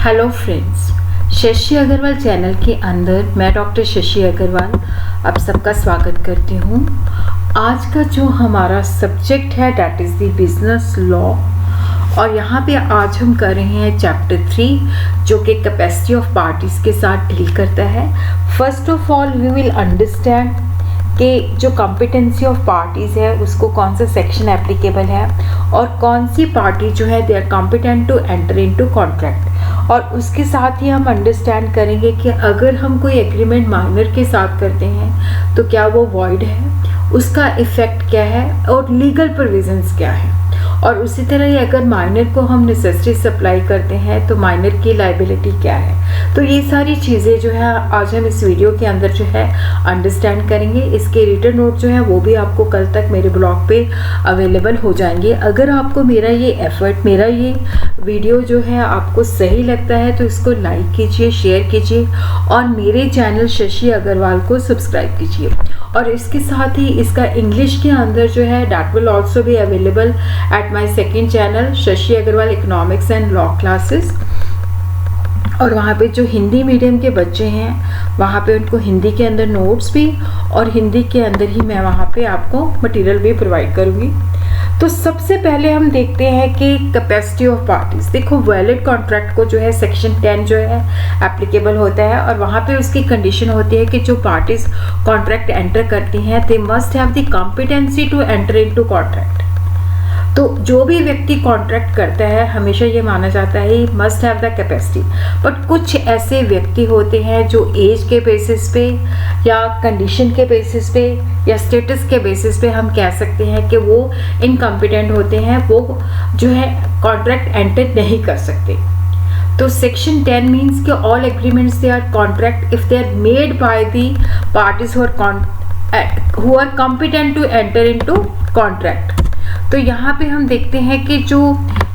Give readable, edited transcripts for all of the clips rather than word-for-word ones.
Hello friends, Shashi Agarwal channel के अंदर मैं डॉक्टर शशि अग्रवाल आप सबका स्वागत करती हूँ। आज का जो हमारा सब्जेक्ट है that is the business law और यहाँ पे आज हम कर रहे हैं चैप्टर 3 जो कि कैपेसिटी ऑफ पार्टीज़ के साथ डील करता है। First of all we will understand कि जो कॉम्पिटेंसी ऑफ पार्टीज़ है उसको कौन सा सेक्शन एप्लीकेबल है और कौन सी पार्टी जो है they are competent to enter into contract. और उसके साथ ही हम अंडरस्टैंड करेंगे कि अगर हम कोई एग्रीमेंट माइनर के साथ करते हैं तो क्या वो वॉइड है, उसका इफ़ेक्ट क्या है और लीगल प्रोविजंस क्या है। और उसी तरह ही अगर माइनर को हम नेसेसरी सप्लाई करते हैं तो माइनर की लाइबिलिटी क्या है। तो ये सारी चीज़ें जो है आज हम इस वीडियो के अंदर जो है अंडरस्टैंड करेंगे। इसके रिटन नोट जो है वो भी आपको कल तक मेरे ब्लॉग पे अवेलेबल हो जाएंगे। अगर आपको मेरा ये वीडियो जो है आपको सही लगता है तो इसको लाइक कीजिए, शेयर कीजिए और मेरे चैनल शशि अग्रवाल को सब्सक्राइब कीजिए। और इसके साथ ही इसका इंग्लिश के अंदर जो है that will also be available at my second channel Shashi Agarwal economics and law classes. और वहाँ पे जो हिंदी मीडियम के बच्चे हैं वहाँ पे उनको हिंदी के अंदर नोट्स भी और हिंदी के अंदर ही मैं वहाँ पे आपको मटेरियल भी प्रोवाइड करूँगी। तो सबसे पहले हम देखते हैं कि कैपेसिटी ऑफ पार्टीज। देखो वैलिड कॉन्ट्रैक्ट को जो है सेक्शन 10 जो है एप्लीकेबल होता है और वहाँ पे उसकी कंडीशन होती है कि जो पार्टीज कॉन्ट्रैक्ट एंटर करती हैं they must have the competency to enter into contract. तो जो भी व्यक्ति कॉन्ट्रैक्ट करता है हमेशा ये माना जाता है he must have the capacity. But कुछ ऐसे व्यक्ति होते हैं जो एज के बेसिस पे या कंडीशन के बेसिस पे या स्टेटस के बेसिस पे हम कह सकते हैं कि वो इनकम्पिटेंट होते हैं, वो जो है कॉन्ट्रैक्ट एंटर नहीं कर सकते। तो सेक्शन 10 मीन्स कि all agreements they are contract if they are made by the parties who are competent to enter into contract. तो यहाँ पे हम देखते हैं कि जो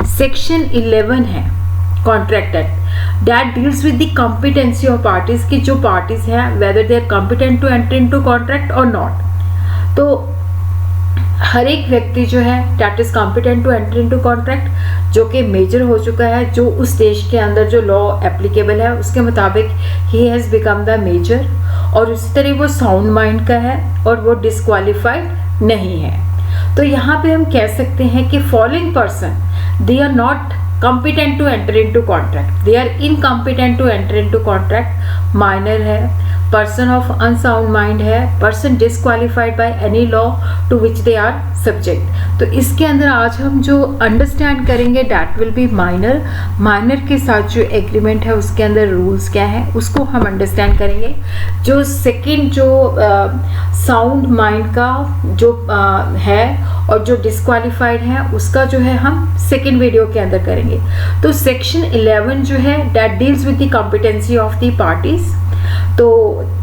सेक्शन 11 है contract act that deals with the competency of parties की जो पार्टीज हैं whether they are competent to enter into contract और नॉट। तो हर एक व्यक्ति जो है that is competent to enter into contract जो कि मेजर हो चुका है, जो उस देश के अंदर जो लॉ एप्लीकेबल है उसके मुताबिक ही हैज़ बिकम द मेजर और उसी तरह वो साउंड माइंड का है और वो डिस्क्वालीफाइड नहीं है। तो यहाँ पे हम कह सकते हैं कि following person they are not competent to enter into contract, they are incompetent to enter into contract, minor है, person of unsound mind है, person disqualified by any law to which they are subject। तो इसके अंदर आज हम जो understand करेंगे that will be minor। Minor के साथ जो एग्रीमेंट है उसके अंदर रूल्स क्या है उसको हम अंडरस्टैंड करेंगे। जो सेकेंड जो साउंड माइंड का जो है और जो डिस्क्वालीफाइड है उसका जो है हम सेकेंड वीडियो के अंदर करेंगे। तो सेक्शन 11 जो है that deals with the competency of the parties. तो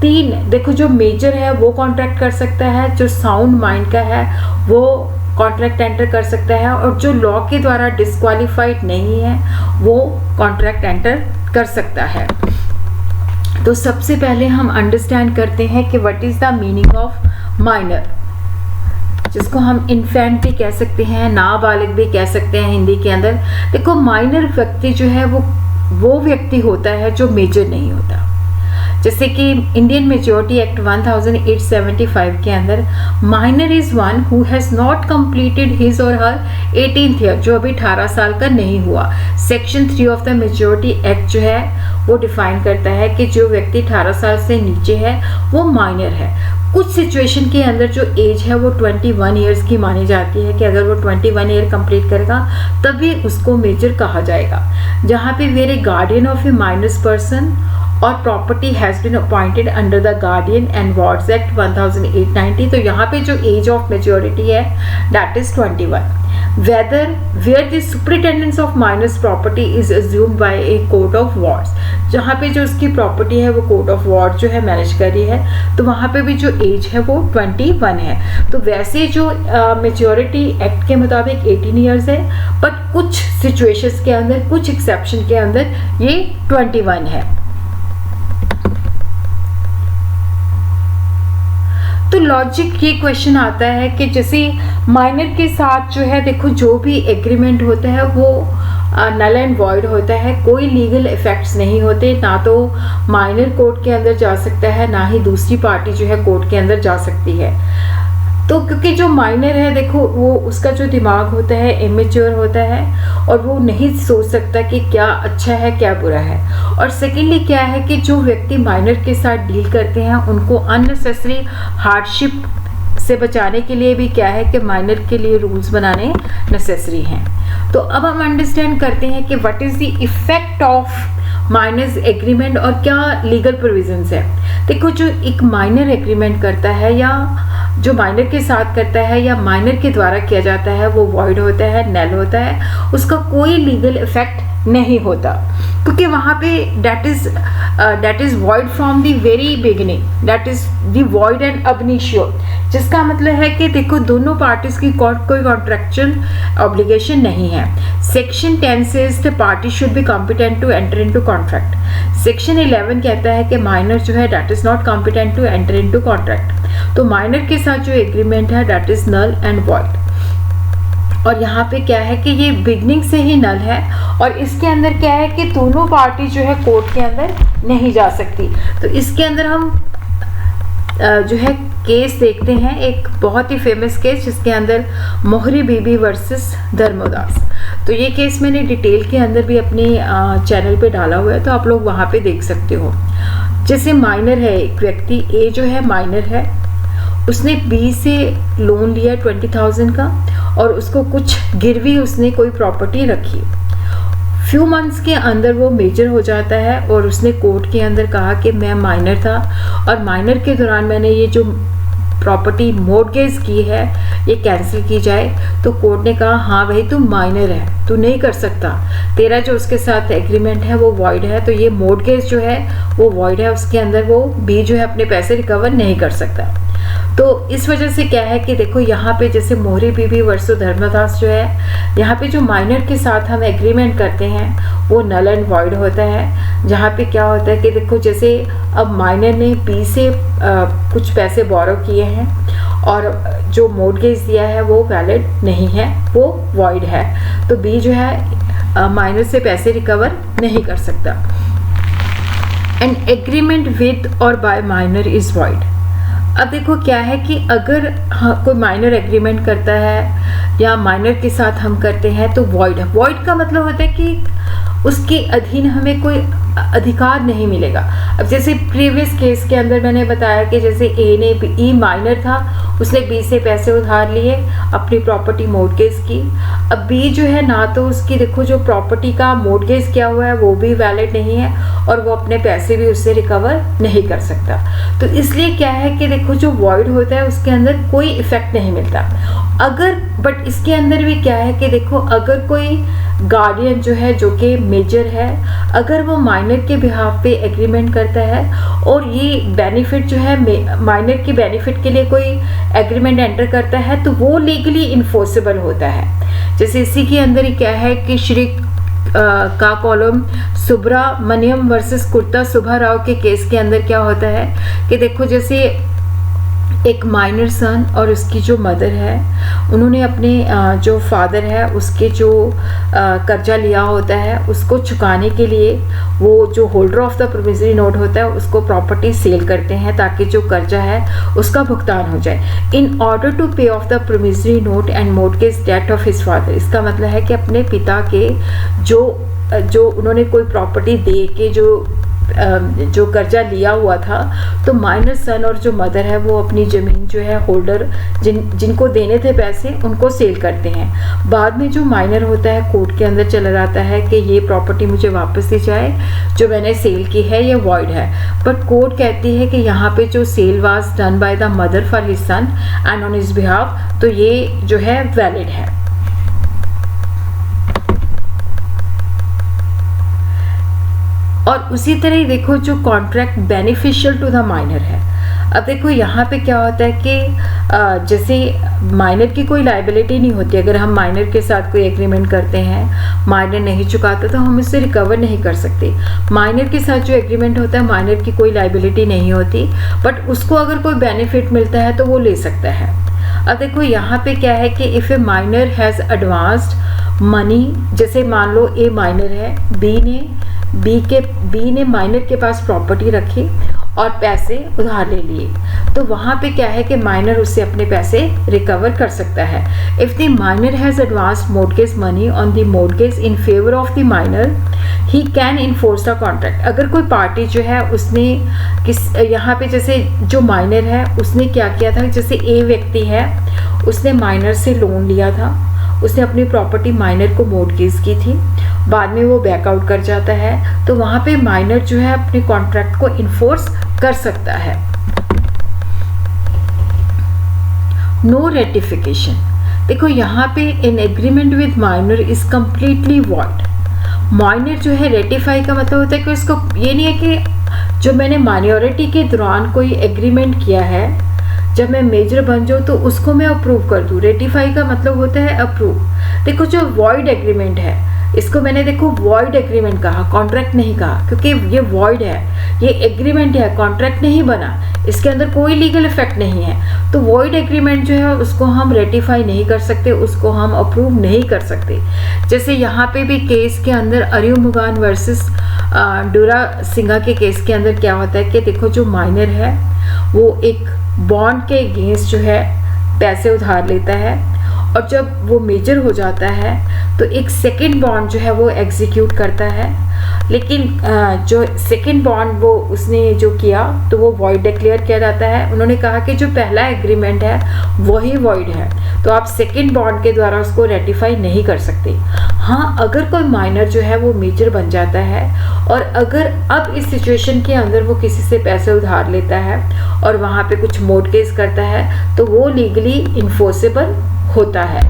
तीन देखो, जो मेजर है वो कॉन्ट्रैक्ट कर सकता है, जो साउंड माइंड का है वो कॉन्ट्रैक्ट एंटर कर सकता है और जो लॉ के द्वारा डिस्क्वालीफाइड नहीं है वो कॉन्ट्रैक्ट एंटर कर सकता है। तो सबसे पहले हम अंडरस्टैंड करते हैं कि what is the meaning of minor, जिसको हम इन्फेंट भी कह सकते हैं, नाबालिग भी कह सकते हैं हिंदी के अंदर। देखो माइनर व्यक्ति जो है वो व्यक्ति होता है जो मेजर नहीं होता। जैसे कि इंडियन मेजॉरिटी एक्ट 1875 के अंदर minor is one who has not completed his और हर 18th ईयर, जो अभी 18 साल का नहीं हुआ। Section 3 of the majority act जो है वो डिफाइन करता है कि जो व्यक्ति 18 साल से नीचे है वो माइनर है। कुछ सिचुएशन के अंदर जो एज है वो 21 ईयर्स की मानी जाती है कि अगर वो 21 ईयर कंप्लीट करेगा तभी उसको मेजर कहा जाएगा। जहाँ पे where a guardian of a minor person और property has been appointed under the guardian and wards act 1890। तो यहाँ पे जो एज ऑफ मेजोरिटी है that is 21। Whether where the superintendence of minors property is assumed by a court of wards, जहाँ पे जो उसकी प्रॉपर्टी है वो कोर्ट ऑफ वार्ड जो है मैनेज कर रही है, तो वहाँ पे भी जो एज है वो 21 है। तो वैसे जो मेजोरिटी एक्ट के मुताबिक 18 ईयर्स है, बट कुछ सिचुएशंस के अंदर, कुछ एक्सेप्शन के अंदर ये 21 है। तो लॉजिक ये क्वेश्चन आता है कि जैसे माइनर के साथ जो है देखो जो भी एग्रीमेंट होता है वो नल एंड वॉइड होता है, कोई लीगल इफेक्ट्स नहीं होते, ना तो माइनर कोर्ट के अंदर जा सकता है ना ही दूसरी पार्टी जो है कोर्ट के अंदर जा सकती है। तो क्योंकि जो माइनर है देखो वो उसका जो दिमाग होता है इमेच्योर होता है और वो नहीं सोच सकता कि क्या अच्छा है क्या बुरा है। और सेकेंडली क्या है कि जो व्यक्ति माइनर के साथ डील करते हैं उनको अननेसेसरी हार्डशिप से बचाने के लिए भी क्या है कि माइनर के लिए रूल्स बनाने नेसेसरी हैं। तो अब हम अंडरस्टैंड करते हैं कि what is the effect of minor's agreement और क्या लीगल प्रोविजंस है। देखो जो एक माइनर एग्रीमेंट करता है या जो माइनर के साथ करता है या माइनर के द्वारा किया जाता है वो वॉइड होता है, नल होता है, उसका कोई लीगल इफेक्ट नहीं होता, क्योंकि वहाँ पे that is void from the very beginning, that is the void and अब इनिशियो, जिसका मतलब है कि देखो दोनों पार्टीज की कोई कॉन्ट्रैक्चुअल ऑब्लिगेशन नहीं है। Section 10 says the party should be competent to enter into contract. Section 11 कहता है कि माइनर जो है that is not competent to enter into contract. तो माइनर के साथ जो एग्रीमेंट है that is null and void. और यहाँ पे क्या है कि ये बिगनिंग से ही नल है और इसके अंदर क्या है कि दोनों पार्टी जो है कोर्ट के अंदर नहीं जा सकती। तो इसके अंदर हम जो है केस देखते हैं, एक बहुत ही फेमस केस जिसके अंदर मोहरी बीबी वर्सेस धर्मोदास। तो ये केस मैंने डिटेल के अंदर भी अपने चैनल पे डाला हुआ है, तो आप लोग वहाँ पे देख सकते हो। जैसे माइनर है एक व्यक्ति, ए जो है माइनर है, उसने बी से लोन लिया 20,000 का और उसको कुछ गिरवी उसने कोई प्रॉपर्टी रखी। फ्यू मंथ्स के अंदर वो मेजर हो जाता है और उसने कोर्ट के अंदर कहा कि मैं माइनर था और माइनर के दौरान मैंने ये जो प्रॉपर्टी मॉर्गेज की है ये कैंसिल की जाए। तो कोर्ट ने कहा हाँ भाई तू माइनर है, तू नहीं कर सकता, तेरा जो उसके साथ एग्रीमेंट है वो वॉइड है, तो ये मॉर्गेज जो है वो वॉइड है, उसके अंदर वो बी जो है अपने पैसे रिकवर नहीं कर सकता। तो इस वजह से क्या है कि देखो यहाँ पे जैसे मोहरी बीबी वर्सेस धर्मदास जो है, यहाँ पे जो माइनर के साथ हम एग्रीमेंट करते हैं वो नल एंड वॉइड होता है। जहाँ पे क्या होता है कि देखो जैसे अब माइनर ने बी से कुछ पैसे बोरो किए हैं और जो मॉर्गेज दिया है वो वैलिड नहीं है, वो वॉइड है, तो बी जो है माइनर से पैसे रिकवर नहीं कर सकता। एंड एग्रीमेंट विद और बाय माइनर इज वॉइड। अब देखो क्या है कि अगर कोई माइनर एग्रीमेंट करता है या माइनर के साथ हम करते हैं तो वॉइड है। वॉइड का मतलब होता है कि उसके अधीन हमें कोई अधिकार नहीं मिलेगा। अब जैसे प्रीवियस केस के अंदर मैंने बताया कि जैसे ए ने ई माइनर था, उसने बी से पैसे उधार लिए, अपनी प्रॉपर्टी मॉर्गेज की। अब बी जो है ना तो उसकी देखो जो प्रॉपर्टी का मॉर्गेज किया हुआ है वो भी वैलिड नहीं है और वो अपने पैसे भी उससे रिकवर नहीं कर सकता। तो इसलिए क्या है कि देखो जो वॉइड होता है उसके अंदर कोई इफेक्ट नहीं मिलता। अगर बट इसके अंदर भी क्या है कि देखो अगर कोई गार्डियन जो है जो कि मेजर है, अगर वो माइनर के बिहाफ पे एग्रीमेंट करता है और ये बेनिफिट जो है माइनर के बेनिफिट के लिए कोई एग्रीमेंट एंटर करता है तो वो लीगली इन्फोर्सेबल होता है। जैसे इसी के अंदर ही क्या है कि श्री का कॉलम सुब्रमण्यम वर्सेस कुर्ता सुब्बा राव के केस के अंदर क्या होता है कि देखो जैसे एक माइनर सन और उसकी जो मदर है, उन्होंने अपने जो फादर है उसके जो कर्जा लिया होता है उसको चुकाने के लिए वो जो holder of the promissory note होता है उसको प्रॉपर्टी सेल करते हैं ताकि जो कर्जा है उसका भुगतान हो जाए। In order to pay off the promissory note and mortgage debt of his father. इसका मतलब है कि अपने पिता के जो उन्होंने कोई प्रॉपर्टी दे के जो कर्जा लिया हुआ था, तो माइनर सन और जो मदर है वो अपनी ज़मीन जो है होल्डर जिनको देने थे पैसे उनको सेल करते हैं। बाद में जो माइनर होता है कोर्ट के अंदर चला जाता है कि ये प्रॉपर्टी मुझे वापस दी जाए, जो मैंने सेल की है ये वॉइड है। बट कोर्ट कहती है कि यहाँ पे जो sale was done by the mother for his son and on his behalf, तो ये जो है वैलिड है। और उसी तरह ही देखो जो contract beneficial to the minor है, अब देखो यहाँ पे क्या होता है कि जैसे माइनर की कोई लाइबिलिटी नहीं होती। अगर हम माइनर के साथ कोई एग्रीमेंट करते हैं, माइनर नहीं चुकाता तो हम इससे रिकवर नहीं कर सकते। माइनर के साथ जो एग्रीमेंट होता है, माइनर की कोई लाइबिलिटी नहीं होती, बट उसको अगर कोई बेनिफिट मिलता है तो वो ले सकता है। अब देखो यहाँ पे क्या है कि if A minor has advanced money, जैसे मान लो ए माइनर है, बी ने माइनर के पास प्रॉपर्टी रखी और पैसे उधार ले लिए, तो वहाँ पे क्या है कि माइनर उससे अपने पैसे रिकवर कर सकता है। If the minor has advanced mortgage money on the mortgage in favour of the minor, he can enforce the contract. अगर कोई पार्टी जो है उसने यहाँ पे जैसे जो माइनर है उसने क्या किया था, जैसे ए व्यक्ति है उसने माइनर से लोन लिया था, उसने अपनी प्रॉपर्टी माइनर को मॉर्गेज की थी, बाद में वो बैकआउट कर जाता है, तो वहाँ पे माइनर जो है अपने कॉन्ट्रैक्ट को इन्फोर्स कर सकता है। नो रेटिफिकेशन, देखो यहाँ पे an agreement with minor is completely void. Minor जो है रेटिफाई का मतलब होता है कि उसको ये नहीं है कि जो मैंने माइनॉरिटी के दौरान कोई एग्रीमेंट किया है, जब मैं मेजर बन जाऊँ तो उसको मैं अप्रूव कर दूँ। रेटिफाई का मतलब होता है अप्रूव। देखो जो वॉइड एग्रीमेंट है, इसको मैंने देखो वॉइड एग्रीमेंट कहा, कॉन्ट्रैक्ट नहीं कहा, क्योंकि ये वॉइड है, ये एग्रीमेंट है, कॉन्ट्रैक्ट नहीं बना, इसके अंदर कोई लीगल इफेक्ट नहीं है। तो वॉइड एग्रीमेंट जो है उसको हम रेटिफाई नहीं कर सकते, उसको हम अप्रूव नहीं कर सकते। जैसे यहाँ पे भी केस के अंदर अरिमुगान वर्सेस डोरा सिंघा के केस के अंदर क्या होता है कि देखो जो माइनर है वो एक बॉन्ड के अगेंस्ट जो है पैसे उधार लेता है, और जब वो मेजर हो जाता है तो एक सेकंड बॉन्ड जो है वो एग्जीक्यूट करता है, लेकिन जो सेकंड बॉन्ड वो उसने जो किया तो वो वॉइड डिक्लेयर किया जाता है। उन्होंने कहा कि जो पहला एग्रीमेंट है वही वॉइड है, तो आप सेकंड बॉन्ड के द्वारा उसको रेटिफाई नहीं कर सकते। हाँ, अगर कोई माइनर जो है वो मेजर बन जाता है और अगर अब इस सिचुएशन के अंदर वो किसी से पैसे उधार लेता है और वहाँ पे कुछ मॉर्गेज करता है तो वो लीगली इन्फोर्सेबल होता है।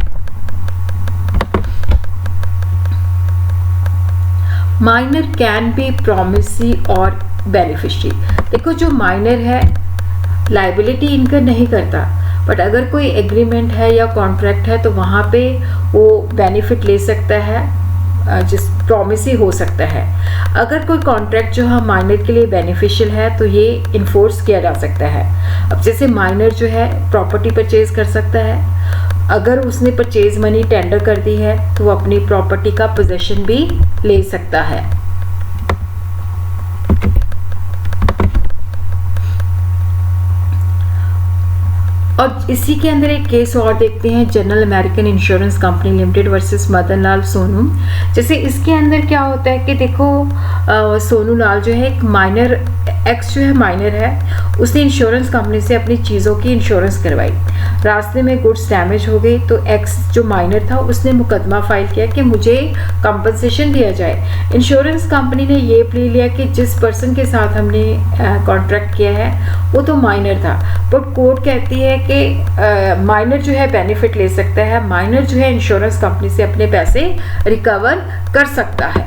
माइनर कैन बी प्रॉमिसी और बेनिफिशरी। देखो जो माइनर है लाइबिलिटी इनकर नहीं करता, बट अगर कोई एग्रीमेंट है या कॉन्ट्रैक्ट है तो वहाँ पे वो बेनिफिट ले सकता है, जिस प्रॉमिसी हो सकता है। अगर कोई कॉन्ट्रैक्ट जो है माइनर के लिए बेनिफिशियल है तो ये इन्फोर्स किया जा सकता है। अब जैसे माइनर जो है प्रॉपर्टी परचेज कर सकता है, अगर उसने परचेज मनी टेंडर कर दी है तो वो अपनी प्रॉपर्टी का पोजेशन भी ले सकता है। और इसी के अंदर एक केस और देखते हैं, General American insurance company limited versus Madan Lal Sonu. जैसे इसके अंदर क्या होता है कि देखो सोनू लाल जो है एक माइनर, एक्स जो है माइनर है, उसने इंश्योरेंस कंपनी से अपनी चीज़ों की इंश्योरेंस करवाई, रास्ते में गुड्स डैमेज हो गई तो एक्स जो माइनर था उसने मुकदमा फाइल किया कि मुझे कंपनसेशन दिया जाए। इंश्योरेंस कंपनी ने ये प्ली लिया कि जिस पर्सन के साथ हमने कॉन्ट्रैक्ट किया है वो तो माइनर था, बट कोर्ट कहती है कि माइनर जो है बेनिफिट ले सकता है, माइनर जो है इंश्योरेंस कंपनी से अपने पैसे रिकवर कर सकता है।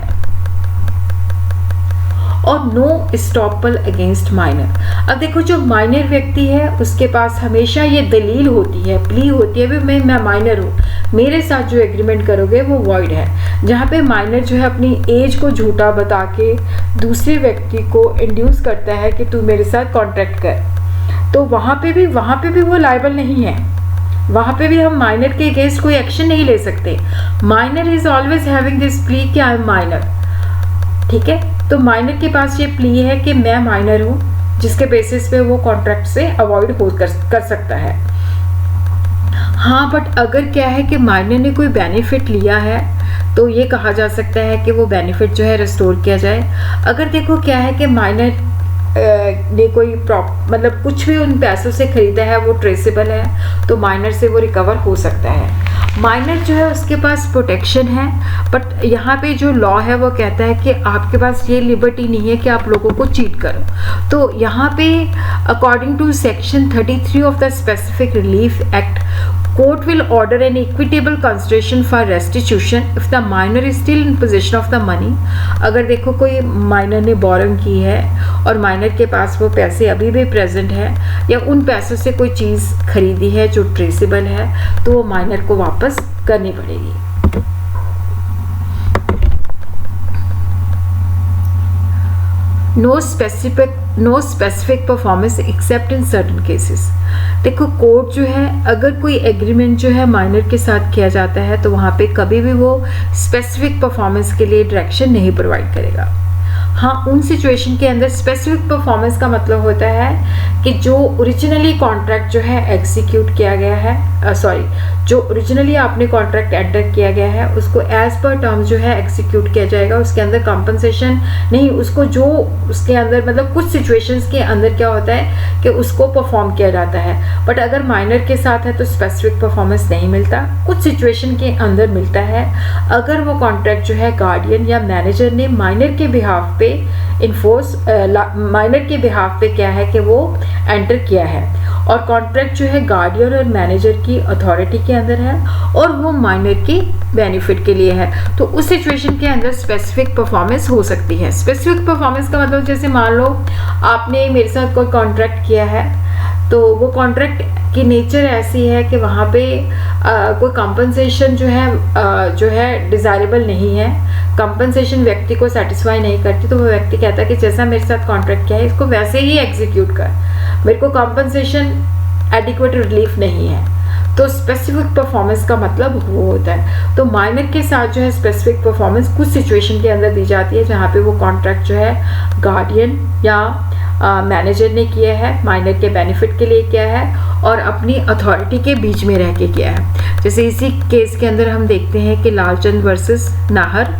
और नो स्टॉपल अगेंस्ट माइनर। अब देखो जो माइनर व्यक्ति है उसके पास हमेशा ये दलील होती है, प्ली होती है, भी मैं माइनर हूँ, मेरे साथ जो एग्रीमेंट करोगे वो वॉइड है। जहाँ पे माइनर जो है अपनी एज को झूठा बता के दूसरे व्यक्ति को इंड्यूस करता है कि तू मेरे साथ कॉन्ट्रैक्ट कर, तो वहाँ पे भी वो लायबल नहीं है, वहाँ पे भी हम माइनर के अगेंस्ट कोई एक्शन नहीं ले सकते। Minor is always having this plea कि आई एम माइनर, ठीक है। तो माइनर के पास ये प्ली है कि मैं माइनर हूँ, जिसके बेसिस पे वो कॉन्ट्रैक्ट से अवॉइड कर सकता है। हाँ, बट अगर क्या है कि माइनर ने कोई बेनिफिट लिया है तो ये कहा जा सकता है कि वो बेनिफिट जो है रिस्टोर किया जाए। अगर देखो क्या है कि माइनर ने कोई मतलब कुछ भी उन पैसों से खरीदा है वो ट्रेसेबल है तो माइनर से वो रिकवर हो सकता है। माइनर जो है उसके पास प्रोटेक्शन है, बट यहाँ पे जो लॉ है वो कहता है कि आपके पास ये लिबर्टी नहीं है कि आप लोगों को चीट करो। तो यहाँ पे according to section 33 of the specific relief act Court will order an equitable consideration for restitution if the minor is still in possession of the money. अगर देखो कोई माइनर ने बोरोइंग की है और माइनर के पास वो पैसे अभी भी प्रेजेंट है या उन पैसों से कोई चीज़ खरीदी है जो ट्रेसेबल है, तो वो माइनर को वापस करनी पड़ेगी। No specific performance except in certain cases. देखो कोर्ट जो है, अगर कोई एग्रीमेंट जो है माइनर के साथ किया जाता है तो वहाँ पे कभी भी वो स्पेसिफिक परफॉर्मेंस के लिए डायरेक्शन नहीं प्रोवाइड करेगा। हाँ, उन सिचुएशन के अंदर स्पेसिफिक परफॉर्मेंस का मतलब होता है कि जो ओरिजिनली कॉन्ट्रैक्ट जो है एग्जीक्यूट किया गया है, जो ओरिजिनली आपने कॉन्ट्रैक्ट एंटर किया गया है उसको एज पर टर्म जो है एग्जीक्यूट किया जाएगा। उसके अंदर कंपनसेशन नहीं, उसको जो उसके अंदर मतलब कुछ सिचुएशंस के अंदर क्या होता है कि उसको परफॉर्म किया जाता है। बट अगर माइनर के साथ है तो स्पेसिफिक परफॉर्मेंस नहीं मिलता, कुछ सिचुएशन के अंदर मिलता है। अगर वो कॉन्ट्रैक्ट जो है गार्डियन या मैनेजर ने माइनर के बिहाफ पे इन्फोर्स माइनर के बिहाफ पे क्या है कि वो एंटर किया है और कॉन्ट्रैक्ट जो है गार्डियन और मैनेजर की अथॉरिटी के अंदर है और वो माइनर की बेनिफिट के लिए है, तो उस सिचुएशन के अंदर स्पेसिफिक परफॉर्मेंस हो सकती है। स्पेसिफिक परफॉर्मेंस का मतलब जैसे मान लो आपने मेरे साथ कोई कॉन्ट्रैक्ट किया है तो वो कॉन्ट्रैक्ट की नेचर ऐसी है कि वहाँ पे कोई कंपनसेशन जो है डिज़ायरेबल नहीं है, कंपनसेशन व्यक्ति को सेटिस्फाई नहीं करती, तो वो व्यक्ति कहता है कि जैसा मेरे साथ कॉन्ट्रैक्ट किया है इसको वैसे ही एग्जीक्यूट कर, मेरे को कंपनसेशन एडिक्वेट रिलीफ नहीं है। तो स्पेसिफिक परफॉर्मेंस का मतलब वो होता है। तो माइनर के साथ जो है स्पेसिफिक परफॉर्मेंस कुछ सिचुएशन के अंदर दी जाती है जहाँ पे वो कॉन्ट्रैक्ट जो है गार्डियन या मैनेजर ने किया है, माइनर के बेनिफिट के लिए किया है और अपनी अथॉरिटी के बीच में रह के किया है। जैसे इसी केस के अंदर हम देखते हैं कि लालचंद वर्सेस नाहर,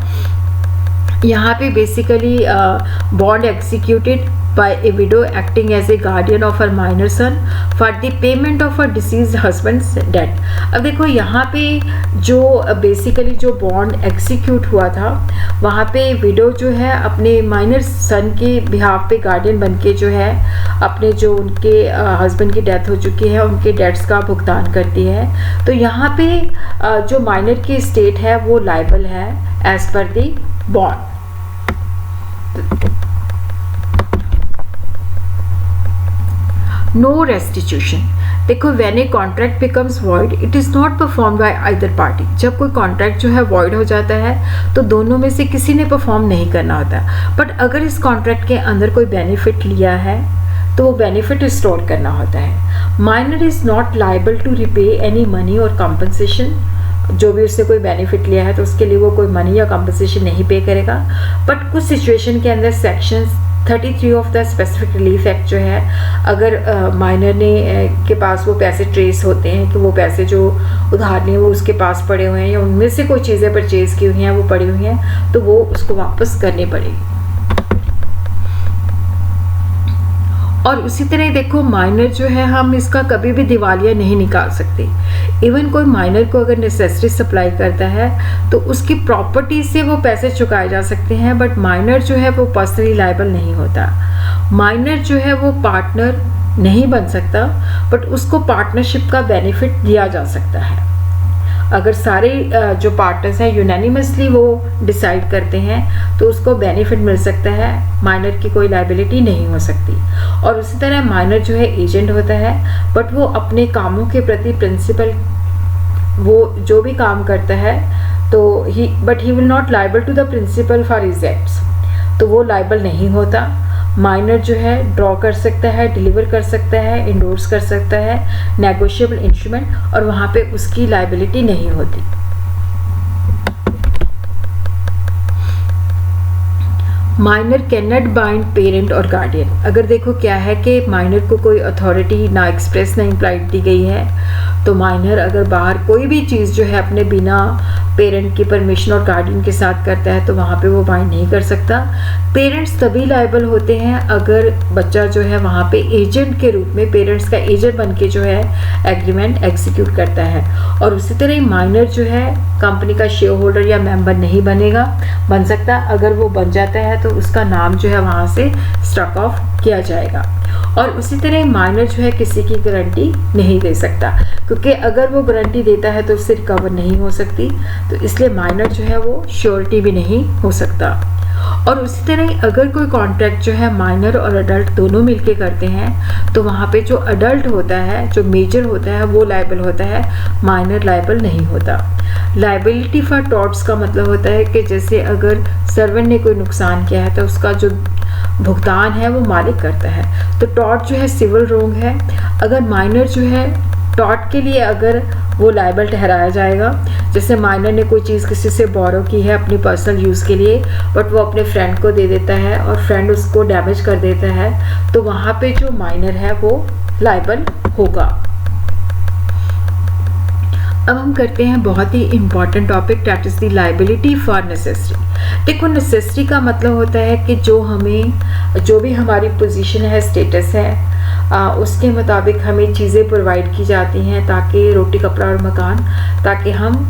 यहाँ पे basically bond executed by a widow acting as a guardian of her minor son for the payment of her deceased husband's debt। अब देखो यहाँ पे जो बेसिकली जो बॉन्ड एग्जीक्यूट हुआ था वहाँ पे विडो जो है अपने माइनर सन के बिहाफ पे गार्डियन बनके जो है अपने जो उनके हस्बैंड की डेथ हो चुकी है उनके डेट्स का भुगतान करती है। तो यहाँ पे जो माइनर की स्टेट है वो लायबल है as per the bond. No restitution. देखो when a contract becomes void it is not perform by either party. जब कोई कॉन्ट्रैक्ट जो है वॉइड हो जाता है तो दोनों में से किसी ने परफॉर्म नहीं करना होता। बट अगर इस कॉन्ट्रैक्ट के अंदर कोई बेनिफिट लिया है तो वो बेनिफिट रिस्टोर करना होता है। Minor is not liable to repay any money और कंपनसेशन। जो भी उससे कोई बेनिफिट लिया है तो उसके लिए वो कोई मनी या कंपनसेशन नहीं पे करेगा। बट कुछ सिचुएशन के अंदर section 33 of the specific relief act जो है, अगर माइनर ने के पास वो पैसे ट्रेस होते हैं कि वो पैसे जो उधार लिए वो उसके पास पड़े हुए हैं या उनमें से कोई चीज़ें परचेज़ की हुई हैं वो पड़ी हुई हैं, तो वो उसको वापस करनी पड़ेगी। और उसी तरह देखो माइनर जो है हम इसका कभी भी दिवालिया नहीं निकाल सकते। इवन कोई माइनर को अगर नेसेसरी सप्लाई करता है तो उसकी प्रॉपर्टी से वो पैसे चुकाए जा सकते हैं, बट माइनर जो है वो पर्सनली लायबल नहीं होता। माइनर जो है वो पार्टनर नहीं बन सकता, बट उसको पार्टनरशिप का बेनिफिट दिया जा सकता है। अगर सारे जो पार्टनर्स हैं यूनानिमसली वो डिसाइड करते हैं तो उसको बेनिफिट मिल सकता है, माइनर की कोई लायबिलिटी नहीं हो सकती। और उसी तरह माइनर जो है एजेंट होता है, बट वो अपने कामों के प्रति प्रिंसिपल वो जो भी काम करता है तो he will not liable to the principal for his acts, तो वो लायबल नहीं होता। माइनर जो है ड्रॉ कर सकता है, डिलीवर कर सकता है, इंडोर्स कर सकता है नेगोशिएबल इंस्ट्रूमेंट, और वहाँ पे उसकी लायबिलिटी नहीं होती। Minor can not bind parent और गार्डियन। अगर देखो क्या है कि माइनर को कोई अथॉरिटी ना एक्सप्रेस ना इम्प्लाइड दी गई है, तो माइनर अगर बाहर कोई भी चीज़ जो है अपने बिना पेरेंट की परमिशन और गार्डियन के साथ करता है तो वहाँ पे वो बाइंड नहीं कर सकता। पेरेंट्स तभी लायबल होते हैं अगर बच्चा जो है वहाँ पे एजेंट के रूप में पेरेंट्स का एजेंट बन के जो है एग्रीमेंट एग्जीक्यूट करता है। और उसी तरह माइनर जो है कंपनी का शेयर होल्डर या मेंबर नहीं बन सकता। अगर वो बन जाता है तो उसका नाम जो है वहाँ से स्ट्रक ऑफ किया जाएगा। और उसी तरह माइनर जो है किसी की गारंटी नहीं दे सकता, क्योंकि अगर वो गारंटी देता है तो उससे रिकवर नहीं हो सकती, तो इसलिए माइनर जो है वो श्योरिटी भी नहीं हो सकता। और उसी तरह अगर कोई कॉन्ट्रैक्ट जो है माइनर और अडल्ट दोनों मिलके करते हैं तो वहाँ पे जो अडल्ट होता है, जो मेजर होता है, वो लायबल होता है, माइनर लायबल नहीं होता। लायबिलिटी फॉर टॉर्ट्स का मतलब होता है कि जैसे अगर सर्वेंट ने कोई नुकसान किया है तो उसका जो भुगतान है वो मालिक करता है। तो टॉर्ट जो है सिविल रोंग है। अगर माइनर जो है टॉर्ट के लिए अगर वो लायबल ठहराया जाएगा, जैसे माइनर ने कोई चीज़ किसी से बोरो की है अपनी पर्सनल यूज़ के लिए, बट वो अपने फ्रेंड को दे देता है और फ्रेंड उसको डैमेज कर देता है, तो वहाँ पे जो माइनर है वो लायबल होगा। अब हम करते हैं बहुत ही important topic, that is the liability for necessary. देखो, नेसेसरी का मतलब होता है कि जो भी हमारी पोजीशन है, स्टेटस है, उसके मुताबिक हमें चीज़ें प्रोवाइड की जाती हैं ताकि रोटी कपड़ा और मकान, ताकि हम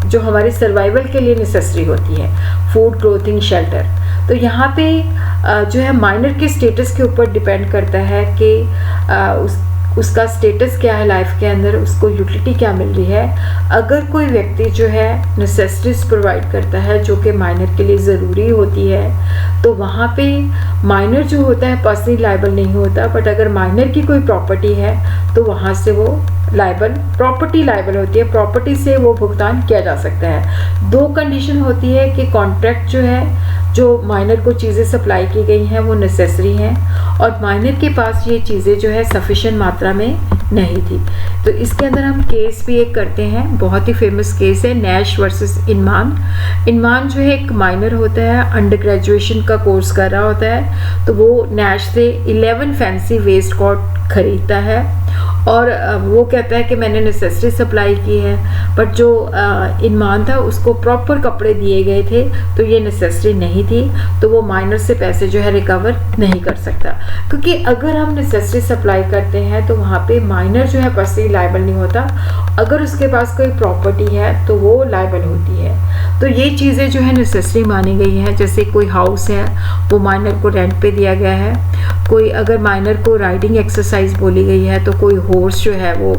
जो हमारी सर्वाइवल के लिए नेसेसरी होती है, फूड, क्लोथिंग, शेल्टर। तो यहाँ पे जो है माइनर के स्टेटस के ऊपर डिपेंड करता है कि उसका स्टेटस क्या है लाइफ के अंदर, उसको यूटिलिटी क्या मिल रही है। अगर कोई व्यक्ति जो है नेसेसरीज प्रोवाइड करता है जो कि माइनर के लिए ज़रूरी होती है, तो वहाँ पे माइनर जो होता है पर्सनली लायबल नहीं होता, बट अगर माइनर की कोई प्रॉपर्टी है तो वहाँ से वो प्रॉपर्टी लायबल होती है, प्रॉपर्टी से वो भुगतान किया जा सकता है। दो कंडीशन होती है कि कॉन्ट्रैक्ट जो माइनर को चीज़ें सप्लाई की गई हैं वो नेसेसरी हैं और माइनर के पास ये चीज़ें जो है सफिशिएंट मात्रा में नहीं थी। तो इसके अंदर हम केस भी एक करते हैं, बहुत ही फेमस केस है, नैश वर्सेस इनमान। इनमान जो है एक माइनर होता है, अंडर ग्रेजुएशन का कोर्स कर रहा होता है, तो वो नैश से 11 फैंसी वेस्ट कोट खरीदता है और वो कहता है कि मैंने नेसेसरी सप्लाई की है, बट जो इनमान था उसको प्रॉपर कपड़े दिए गए थे तो ये नेसेसरी नहीं थी, तो वो माइनर से पैसे जो है रिकवर नहीं कर सकता। क्योंकि अगर हम नेसेसरी सप्लाई करते हैं तो वहाँ पे माइनर जो है पर्सनली लायबल नहीं होता, अगर उसके पास कोई प्रॉपर्टी है तो वो लायबल होती है। तो ये चीज़ें जो है नेसेसरी मानी गई हैं। जैसे कोई हाउस है वो माइनर को रेंट पे दिया गया है, कोई अगर माइनर को राइडिंग एक्सरसाइज बोली गई है तो कोई हॉर्स जो है वो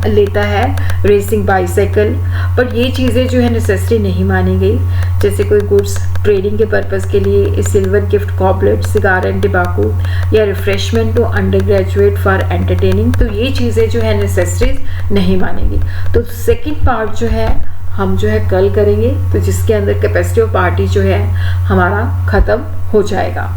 लेता है, रेसिंग बाइसाइकिल, पर ये चीज़ें जो है नेसेसरी नहीं मानी गई। जैसे कोई गुड्स ट्रेडिंग के पर्पज़ के लिए silver gift goblet, cigar and tobacco या refreshment to undergraduate for entertaining, तो ये चीज़ें जो है नेसेसरीज नहीं मानेंगी। तो सेकंड पार्ट जो है हम जो है कल करेंगे, तो जिसके अंदर कैपेसिटी ऑफ पार्टी जो है हमारा ख़त्म हो जाएगा।